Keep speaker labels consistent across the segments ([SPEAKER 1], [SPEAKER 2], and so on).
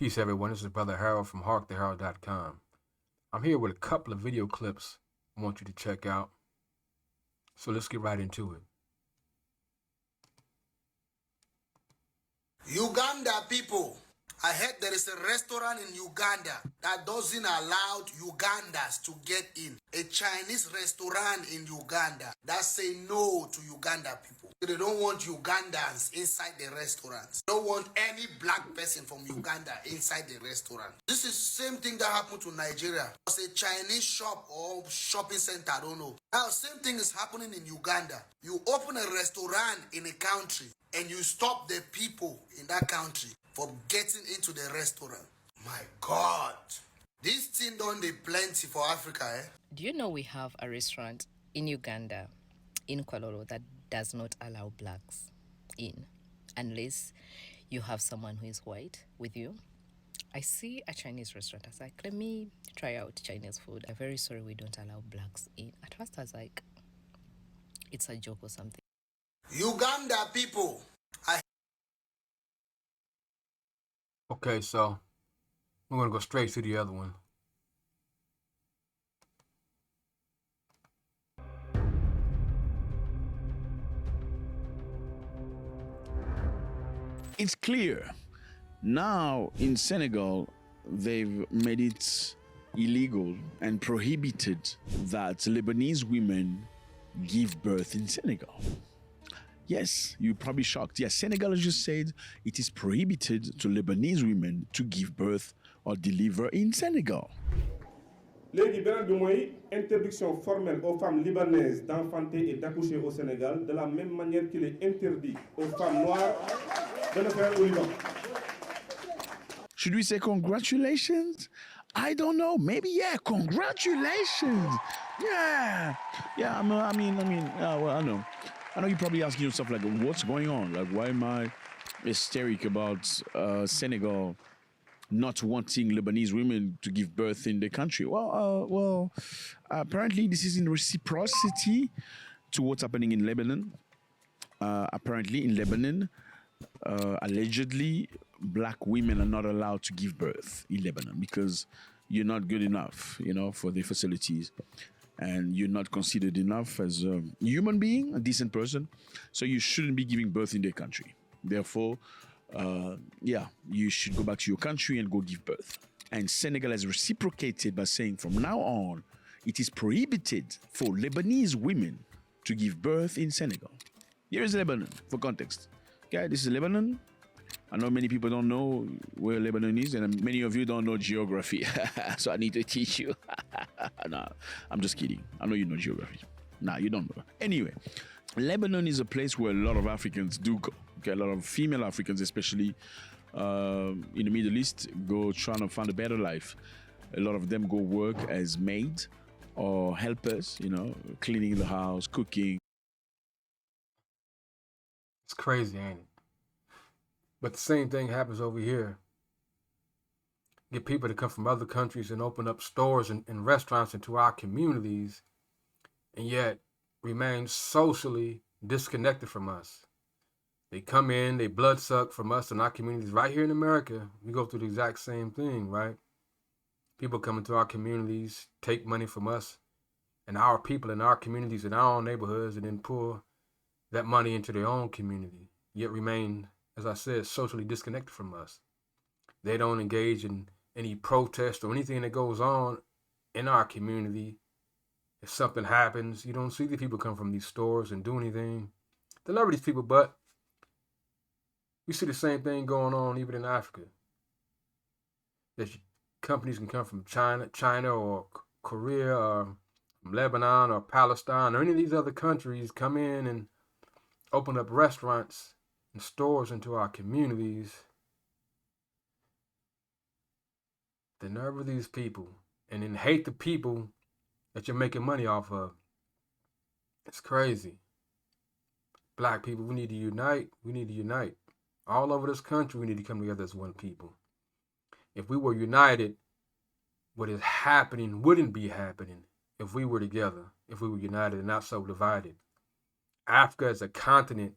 [SPEAKER 1] Peace, everyone. This is Brother Harold from HarkTheHarold.com. I'm here with a couple of video clips I want you to check out. So let's get right into it.
[SPEAKER 2] Uganda people, I heard there is a restaurant in Uganda that doesn't allow Ugandans to get in. A Chinese restaurant in Uganda that say no to Uganda people. They don't want Ugandans inside the restaurants. They don't want any black person from Uganda inside the restaurant. This is the same thing that happened to Nigeria. It's a Chinese shop or shopping center, I don't know. Now, same thing is happening in Uganda. You open a restaurant in a country and you stop the people in that country from getting into the restaurant. My God. This thing don't they plenty for Africa, eh?
[SPEAKER 3] Do you know we have a restaurant in Uganda, in Kwalolo, that does not allow blacks in unless you have someone who is white with you? I see a Chinese restaurant. I was like, let me try out Chinese food. I'm very sorry we don't allow blacks in. At first I was like, it's a joke or something.
[SPEAKER 2] Uganda people.
[SPEAKER 1] Okay, so we're going to go straight to the other one.
[SPEAKER 4] It's clear. Now in Senegal, they've made it illegal and prohibited that Lebanese women give birth in Senegal. Yes, you're probably shocked. Yes, Senegal has just said it is prohibited to Lebanese women to give birth or deliver in Senegal.
[SPEAKER 5] Léegi beneen bi mooy interdiction formelle aux femmes libanaises d'enfanter et d'accoucher au Sénégal de la même manière qu'il est interdit aux femmes noires de le faire au Liban.
[SPEAKER 4] Should we say congratulations? I don't know. Maybe yeah. Congratulations. Yeah. I mean. Well, I know. I know you're probably asking yourself like, what's going on? Like, why am I hysteric about Senegal not wanting Lebanese women to give birth in the country? Well, apparently this is in reciprocity to what's happening in Lebanon. Apparently in Lebanon, allegedly, black women are not allowed to give birth in Lebanon because you're not good enough, for the facilities. And you're not considered enough as a human being, a decent person. So you shouldn't be giving birth in their country. Therefore, you should go back to your country and go give birth. And Senegal has reciprocated by saying from now on, it is prohibited for Lebanese women to give birth in Senegal. Here is Lebanon, for context. Okay, this is Lebanon. I know many people don't know where Lebanon is, and many of you don't know geography. So I need to teach you. No, I'm just kidding. I know you know geography. Nah, you don't know. Anyway, Lebanon is a place where a lot of Africans do go. Okay, a lot of female Africans, especially in the Middle East, go trying to find a better life. A lot of them go work as maids or helpers, cleaning the house, cooking.
[SPEAKER 1] It's crazy, ain't it? But the same thing happens over here. Get people to come from other countries and open up stores and restaurants into our communities, and yet remain socially disconnected from us. They come in, they blood suck from us and our communities. Right here in America, we go through the exact same thing, right? People come into our communities, take money from us and our people in our communities, in our own neighborhoods, and then pour that money into their own community, yet remain, as I said, socially disconnected from us. They don't engage in any protest or anything that goes on in our community. If something happens, you don't see the people come from these stores and do anything. They love these people, but we see the same thing going on even in Africa. That companies can come from China or Korea or from Lebanon or Palestine or any of these other countries, come in and open up restaurants and stores into our communities. The nerve of these people, and then hate the people that you're making money off of. It's crazy. Black people, we need to unite. We need to unite. All over this country, we need to come together as one people. If we were united, what is happening wouldn't be happening if we were together, if we were united and not so divided. Africa as a continent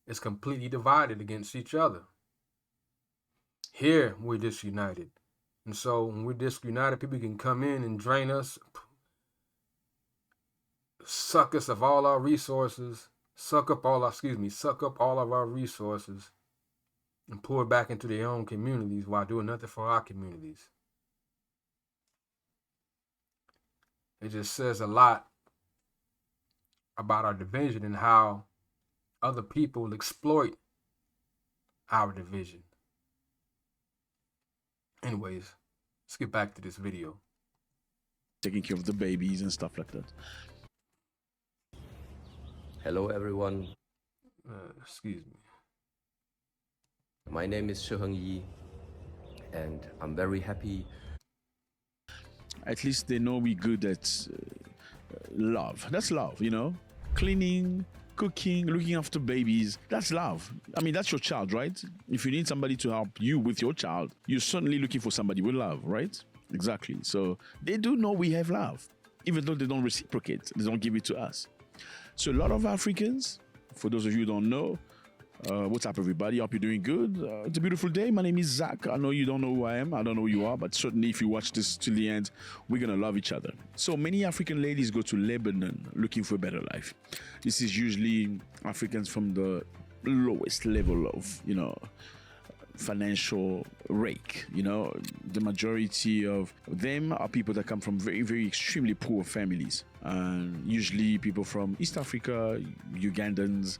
[SPEAKER 1] is completely divided against each other. Here, we're disunited. And so when we're disunited, people can come in and drain us, suck us of all our resources, suck up all of our resources and pour it back into their own communities while doing nothing for our communities. It just says a lot about our division and how other people exploit our division. Anyways, let's get back to this video.
[SPEAKER 4] Taking care of the babies and stuff like that.
[SPEAKER 6] Hello everyone,
[SPEAKER 1] Excuse me.
[SPEAKER 6] my name is Shiheng Yi and I'm very happy.
[SPEAKER 4] At least they know we're good at love. That's love, you know? Cleaning, cooking, looking after babies. That's love. I mean, that's your child, right? If you need somebody to help you with your child, you're certainly looking for somebody with love, right? Exactly. So they do know we have love, even though they don't reciprocate. They don't give it to us. So a lot of Africans, for those of you who don't know, what's up, everybody? Hope you're doing good. It's a beautiful day. My name is Zach. I know you don't know who I am. I don't know who you are, but certainly if you watch this till the end, we're going to love each other. So many African ladies go to Lebanon looking for a better life. This is usually Africans from the lowest level of, you know, financial rake. You know, the majority of them are people that come from very, very extremely poor families. And usually people from East Africa, Ugandans,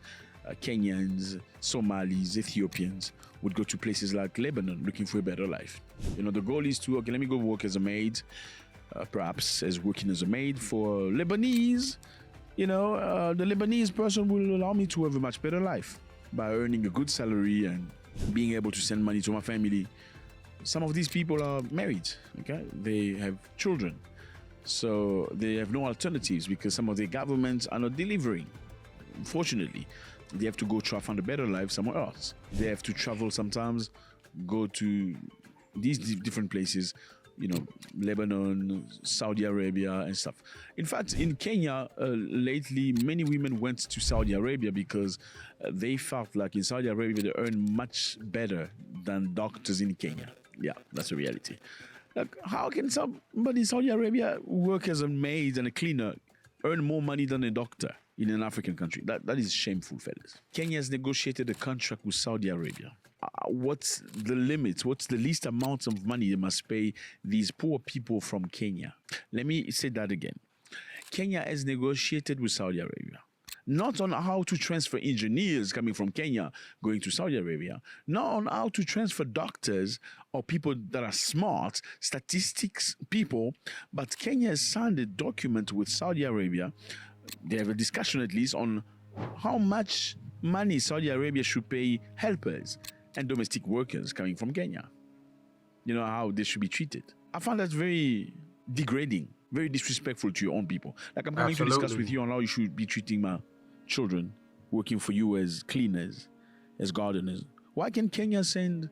[SPEAKER 4] Kenyans, Somalis, Ethiopians would go to places like Lebanon looking for a better life. You know, the goal is to, okay, let me go work as a maid, perhaps as working as a maid for Lebanese. You know, the Lebanese person will allow me to have a much better life by earning a good salary and being able to send money to my family. Some of these people are married, okay? They have children. So they have no alternatives because some of their governments are not delivering. Unfortunately, they have to go try to find a better life somewhere else. They have to travel sometimes, go to these different places, you know, Lebanon, Saudi Arabia and stuff. In fact, in Kenya, lately, many women went to Saudi Arabia because they felt like in Saudi Arabia, they earn much better than doctors in Kenya. Yeah, that's a reality. Like, how can somebody in Saudi Arabia work as a maid and a cleaner earn more money than a doctor in an African country? That is shameful, fellas. Kenya has negotiated a contract with Saudi Arabia. What's the limit? What's the least amount of money they must pay these poor people from Kenya? Let me say that again. Kenya has negotiated with Saudi Arabia, not on how to transfer engineers coming from Kenya going to Saudi Arabia, not on how to transfer doctors or people that are smart, statistics people, but Kenya has signed a document with Saudi Arabia. They have a discussion at least on how much money Saudi Arabia should pay helpers and domestic workers coming from Kenya. You know, how they should be treated. I find that very degrading, very disrespectful to your own people. Like, I'm coming to discuss with you on how you should be treating my children working for you as cleaners, as gardeners. Why can Kenya send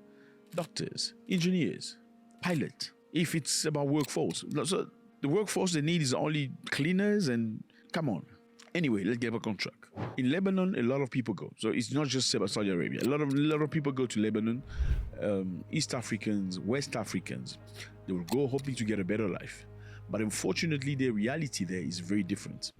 [SPEAKER 4] doctors, engineers, pilots, if it's about workforce? So the workforce they need is only cleaners and come on. Anyway, let's get back on track. In Lebanon, a lot of people go. So it's not just about Saudi Arabia. A lot of people go to Lebanon. East Africans, West Africans, they will go hoping to get a better life. But unfortunately, the reality there is very different.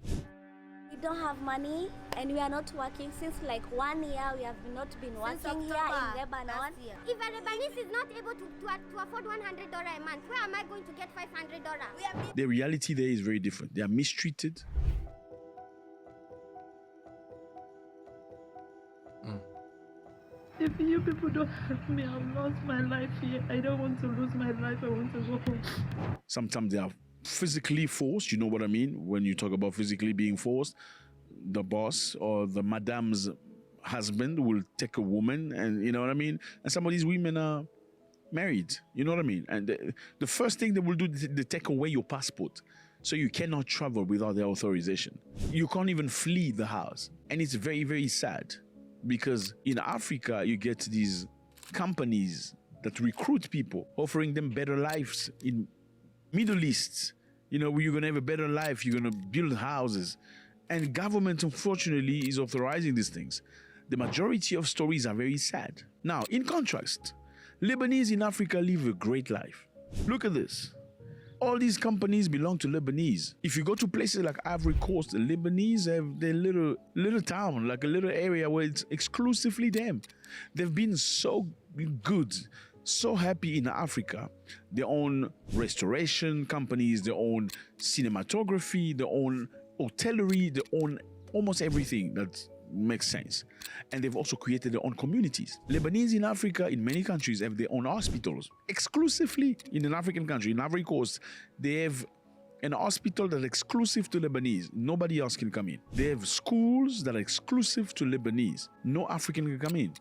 [SPEAKER 7] We don't have money and we are not working since like 1 year. We have not been working here in Lebanon.
[SPEAKER 8] If a Lebanese is not able to afford $100 a month, where am I going to get $500?
[SPEAKER 4] The reality there is very different. They are mistreated.
[SPEAKER 9] If you people don't help me, I've lost my life here. I don't want to lose my life. I want to go home.
[SPEAKER 4] Sometimes they are physically forced. You know what I mean? When you talk about physically being forced, the boss or the madame's husband will take a woman, and you know what I mean? And some of these women are married. You know what I mean? And the first thing they will do, they take away your passport. So you cannot travel without their authorization. You can't even flee the house. And it's very, very sad. Because in Africa, you get these companies that recruit people, offering them better lives in Middle East. You know, where you're going to have a better life, you're going to build houses. And government, unfortunately, is authorizing these things. The majority of stories are very sad. Now, in contrast, Lebanese in Africa live a great life. Look at this. All these companies belong to Lebanese. If you go to places like Ivory Coast, the Lebanese have their little town, like a little area where it's exclusively them. They've been so good, so happy in Africa. They own restoration companies, they own cinematography, they own hotellerie, they own almost everything that makes sense. And they've also created their own communities. Lebanese in Africa, in many countries, have their own hospitals. Exclusively in an African country, in Ivory Coast, they have an hospital that's exclusive to Lebanese. Nobody else can come in. They have schools that are exclusive to Lebanese. No African can come in.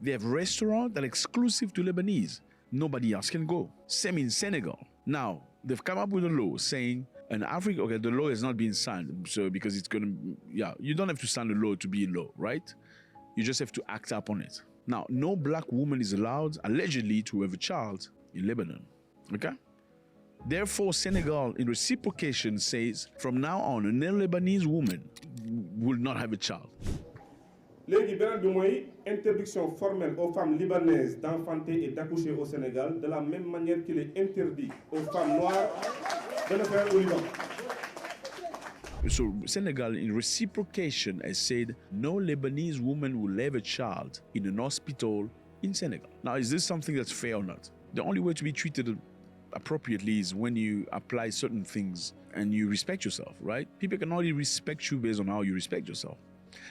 [SPEAKER 4] They have restaurants that are exclusive to Lebanese. Nobody else can go. Same in Senegal. Now, they've come up with a law saying in Africa, okay, the law has not been signed, so because it's gonna, you don't have to sign a law to be a law, right? You just have to act upon it. Now, no black woman is allowed, allegedly, to have a child in Lebanon, okay? Therefore, Senegal, in reciprocation, says, from now on, a Lebanese woman will not have a child.
[SPEAKER 5] Léegi beneen bi mooy interdiction formelle aux femmes libanaises d'enfanter et d'accoucher au Sénégal de la même manière qu'il est interdit aux femmes noires de le faire au Liban.
[SPEAKER 4] So Senegal, in reciprocation, has said no Lebanese woman will have a child in an hospital in Senegal. Now, is this something that's fair or not? The only way to be treated appropriately is when you apply certain things and you respect yourself, right? People can only respect you based on how you respect yourself.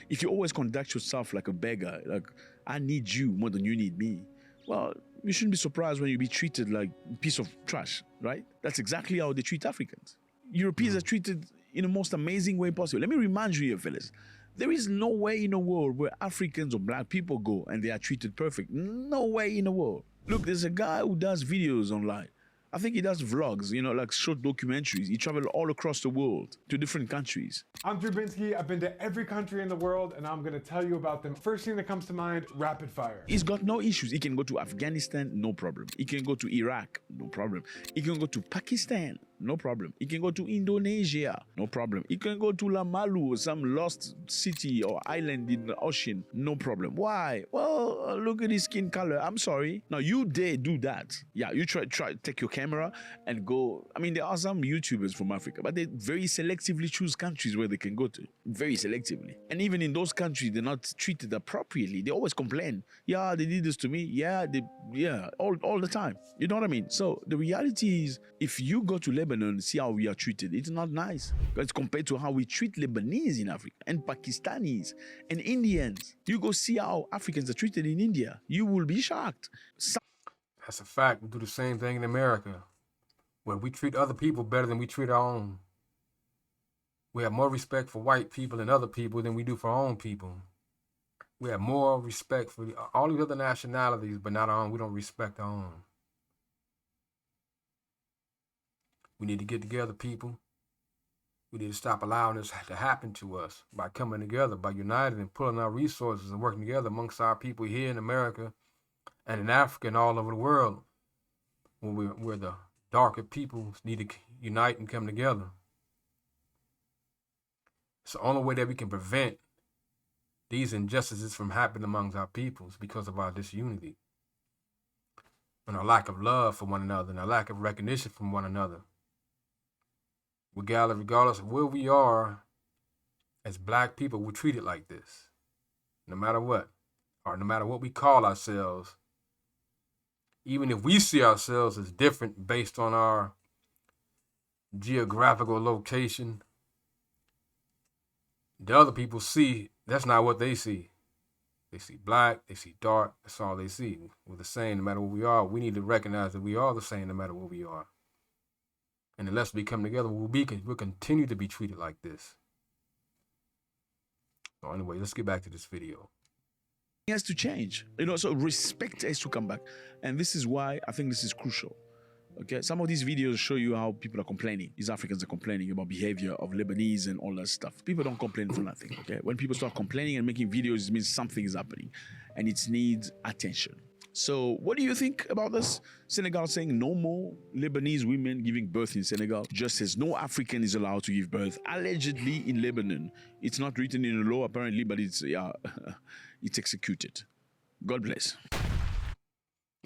[SPEAKER 4] If you always conduct yourself like a beggar, like I need you more than you need me, well, you shouldn't be surprised when you be treated like a piece of trash, right? That's exactly how they treat Africans. Europeans are treated in the most amazing way possible. Let me remind you here, fellas, there is no way in the world where Africans or black people go and they are treated perfect. No way in the world. Look, there's a guy who does videos online. I think he does vlogs, like short documentaries. He traveled all across the world to different countries.
[SPEAKER 10] I'm Drabinski. I've been to every country in the world, and I'm going to tell you about them. First thing that comes to mind, rapid fire.
[SPEAKER 4] He's got no issues. He can go to Afghanistan, no problem. He can go to Iraq, no problem. He can go to Pakistan, no problem. He can go to Indonesia, no problem. He can go to Lamalu, some lost city or island in the ocean, no problem. Why? Well, look at his skin color. I'm sorry. Now, you dare do that. Yeah, you try take your camera and go. I mean, there are some YouTubers from Africa, but they very selectively choose countries where they can go to. Very selectively. And even in those countries, they're not treated appropriately. They always complain. Yeah, they did this to me. Yeah, all the time. You know what I mean? So the reality is, if you go to Lebanon, see how we are treated. It's not nice. It's compared to how we treat Lebanese in Africa and Pakistanis and Indians. You go see how Africans are treated in India. You will be shocked.
[SPEAKER 1] That's a fact. We do the same thing in America, where we treat other people better than we treat our own. We have more respect for white people and other people than we do for our own people. We have more respect for all these other nationalities, but not our own. We don't respect our own. We need to get together, people. We need to stop allowing this to happen to us by coming together, by uniting and pulling our resources and working together amongst our people here in America and in Africa and all over the world, where the darker people need to unite and come together. It's the only way that we can prevent these injustices from happening amongst our peoples because of our disunity and our lack of love for one another and our lack of recognition from one another. Regardless of where we are, as black people, we're treated like this, no matter what, or no matter what we call ourselves. Even if we see ourselves as different based on our geographical location, the other people see, that's not what they see. They see black, they see dark, that's all they see. We're the same no matter what we are. We need to recognize that we are the same no matter what we are. And unless we come together, we'll continue to be treated like this. So anyway, let's get back to this video.
[SPEAKER 4] It has to change. So respect has to come back. And this is why I think this is crucial. Okay, some of these videos show you how people are complaining. These Africans are complaining about behavior of Lebanese and all that stuff. People don't complain for nothing, okay? When people start complaining and making videos, it means something is happening and it needs attention. So what do you think about this? Senegal saying no more Lebanese women giving birth in Senegal, just as no African is allowed to give birth, allegedly in Lebanon. It's not written in the law apparently, but it's executed. God bless.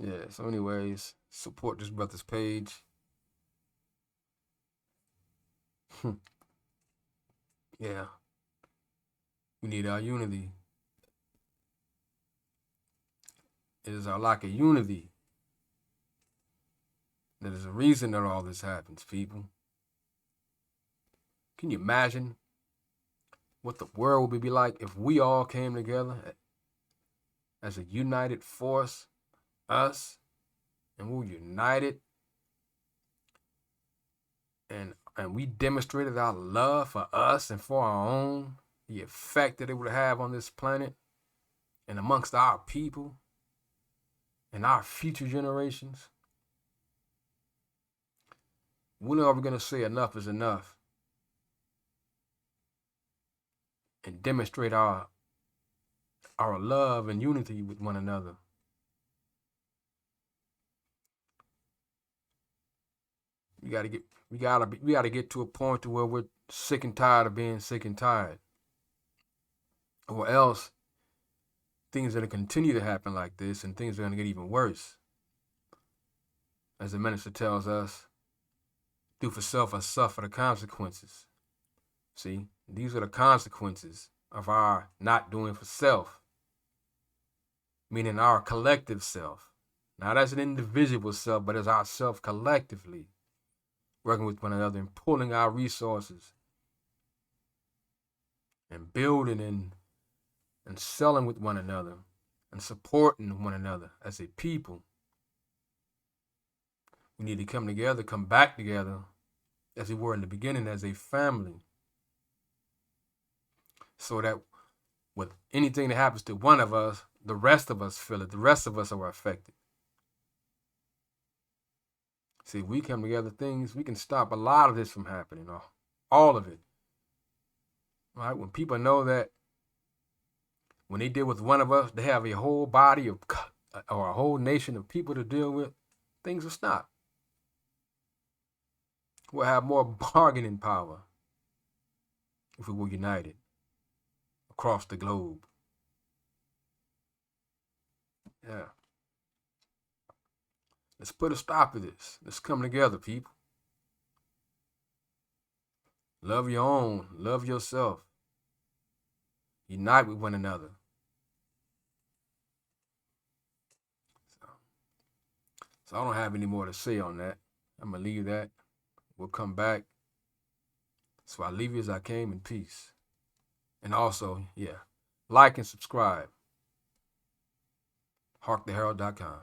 [SPEAKER 1] Yeah, so anyways, support this brother's page. Yeah. We need our unity. It is our lack of unity that is the reason that all this happens, people. Can you imagine what the world would be like if we all came together as a united force, us, and we're united, and we demonstrated our love for us and for our own, the effect that it would have on this planet and amongst our people and our future generations? When are we going to say enough is enough and demonstrate our love and unity with one another? We gotta get to a point to where we're sick and tired of being sick and tired, or else things are gonna continue to happen like this, and things are gonna get even worse. As the minister tells us, do for self or suffer the consequences. See, these are the consequences of our not doing for self, meaning our collective self, not as an individual self, but as our self collectively, working with one another and pulling our resources and building and selling with one another and supporting one another as a people. We need to come together, come back together as we were in the beginning, as a family, so that with anything that happens to one of us, the rest of us feel it, the rest of us are affected. See, if we come together, we can stop a lot of this from happening, all of it. All right? When people know that when they deal with one of us, they have a whole body or a whole nation of people to deal with, things will stop. We'll have more bargaining power if we were united across the globe. Yeah. Let's put a stop to this. Let's come together, people. Love your own. Love yourself. Unite with one another. So I don't have any more to say on that. I'm going to leave that. We'll come back. So I leave you as I came in peace. And also, like and subscribe. HarkTheHerald.com.